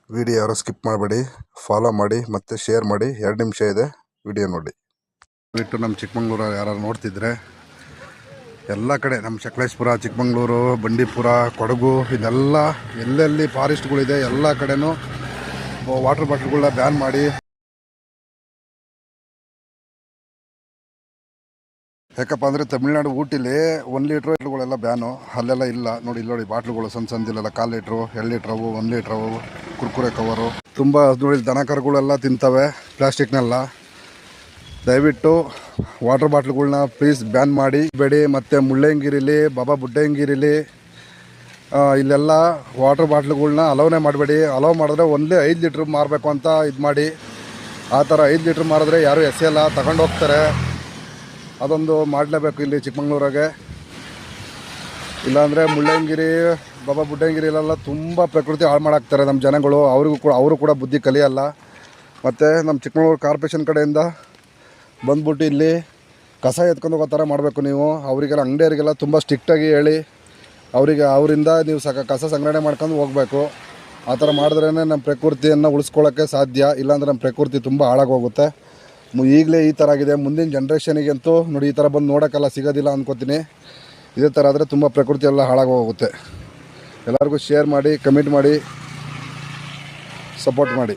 Video ಯಾರು skip ಮಾಡಬೇಡಿ, follow ಮಾಡಿ ಮತ್ತು ಶೇರ್ ಮಾಡಿ. 2 ನಿಮಿಷ ಇದೆ, ವಿಡಿಯೋ ನೋಡಿ. ಬಿಟ್ಟು ನಮ್ಮ ಚಿಕ್ಕಮಂಗ್ಳೂರು ಯಾರು ನೋಡ್ತಿದ್ರೆ ಎಲ್ಲ ಕಡೆ ನಮ್ಮ ಸಕಲೇಶಪುರ, ಚಿಕ್ಕಮಂಗ್ಳೂರು, ಬಂಡೀಪುರ, ಕೊಡಗು ಇದೆಲ್ಲ ಎಲ್ಲೆಲ್ಲಿ ಫಾರೆಸ್ಟ್ಗಳಿದೆ ಎಲ್ಲ ಕಡೆನೂ ವಾಟರ್ ಬಾಟ್ಲ್ಗಳನ್ನ ಬ್ಯಾನ್ ಮಾಡಿ. ಯಾಕಪ್ಪ ಅಂದರೆ ತಮಿಳ್ನಾಡು ಊಟಿಲಿ 1 ಲೀಟ್ರುಗಳೆಲ್ಲ ಬ್ಯಾನು, ಅಲ್ಲೆಲ್ಲ ಇಲ್ಲ. ನೋಡಿ ಇಲ್ಲಿ ನೋಡಿ ಬಾಟ್ಲುಗಳು ಸಂದಿಲ್ಲೆಲ್ಲ 1/4 ಲೀಟ್ರು, 2 ಲೀಟ್ರವು, 1 ಲೀಟ್ರವು, ಕುರ್ಕುರೆ ಕವರು ತುಂಬ ನೋಡಿ. ದನ ಕರುಗಳೆಲ್ಲ ತಿಂತವೆ ಪ್ಲಾಸ್ಟಿಕ್ನೆಲ್ಲ. ದಯವಿಟ್ಟು ವಾಟರ್ ಬಾಟ್ಲುಗಳ್ನ ಪ್ಲೀಸ್ ಬ್ಯಾನ್ ಮಾಡಿ ಬೇಡಿ. ಮತ್ತು ಮುಳ್ಳಯ್ಯನಗಿರಿಲಿ, ಬಾಬಾ ಬುಡ್ಡಯ್ಯನಗಿರಿಲಿ ಇಲ್ಲೆಲ್ಲ ವಾಟರ್ ಬಾಟ್ಲುಗಳ್ನ ಅಲೋನೇ ಮಾಡಬೇಡಿ. ಅಲೋ ಮಾಡಿದ್ರೆ ಒಂದೇ 5 ಲೀಟ್ರ್ ಮಾರಬೇಕು ಅಂತ ಇದು ಮಾಡಿ. ಆ ಥರ 5 ಲೀಟ್ರ್ ಮಾರಿದ್ರೆ ಯಾರು ಎಸೆಯಲ್ಲ, ತಗೊಂಡು ಹೋಗ್ತಾರೆ. ಅದೊಂದು ಮಾಡಲೇಬೇಕು ಇಲ್ಲಿ ಚಿಕ್ಕಮಂಗ್ಳೂರಾಗೆ. ಇಲ್ಲಾಂದರೆ ಮುಳ್ಳಯ್ಯನಗಿರಿ, ಬಾಬಾ ಬುಡ್ಡಯ್ಯನಗಿರಿಲೆಲ್ಲ ತುಂಬ ಪ್ರಕೃತಿ ಹಾಳು ಮಾಡಾಕ್ತಾರೆ ನಮ್ಮ ಜನಗಳು. ಅವರು ಕೂಡ ಬುದ್ಧಿ ಕಲಿಯಲ್ಲ. ಮತ್ತು ನಮ್ಮ ಚಿಕ್ಕಮಂಗ್ಳೂರು ಕಾರ್ಪೊರೇಷನ್ ಕಡೆಯಿಂದ ಬಂದ್ಬಿಟ್ಟು ಇಲ್ಲಿ ಕಸ ಎತ್ಕೊಂಡು ಹೋಗೋ ಥರ ಮಾಡಬೇಕು ನೀವು. ಅವರಿಗೆಲ್ಲ ಅಂಗಡಿಯವರಿಗೆಲ್ಲ ತುಂಬ ಸ್ಟ್ರಿಕ್ಟಾಗಿ ಹೇಳಿ ಅವರಿಂದ ನೀವು ಕಸ ಸಂಗ್ರಹಣೆ ಮಾಡ್ಕೊಂಡು ಹೋಗಬೇಕು. ಆ ಥರ ಮಾಡಿದ್ರೇ ನಮ್ಮ ಪ್ರಕೃತಿಯನ್ನು ಉಳಿಸ್ಕೊಳ್ಳೋಕ್ಕೆ ಸಾಧ್ಯ. ಇಲ್ಲಾಂದರೆ ನಮ್ಮ ಪ್ರಕೃತಿ ತುಂಬ ಹಾಳಾಗೋಗುತ್ತೆ. ಈಗಲೇ ಈ ಥರ ಆಗಿದೆ. ಮುಂದಿನ ಜನ್ರೇಷನಿಗಂತೂ ನೋಡಿ ಈ ಥರ ಬಂದು ನೋಡೋಕ್ಕೆಲ್ಲ ಸಿಗೋದಿಲ್ಲ ಅಂದ್ಕೋತೀನಿ. ಇದೇ ಥರ ಆದರೆ ತುಂಬ ಪ್ರಕೃತಿ ಎಲ್ಲ ಹಾಳಾಗೋಗುತ್ತೆ. ಎಲ್ಲರಿಗೂ ಶೇರ್ ಮಾಡಿ, ಕಮೆಂಟ್ ಮಾಡಿ, ಸಪೋರ್ಟ್ ಮಾಡಿ.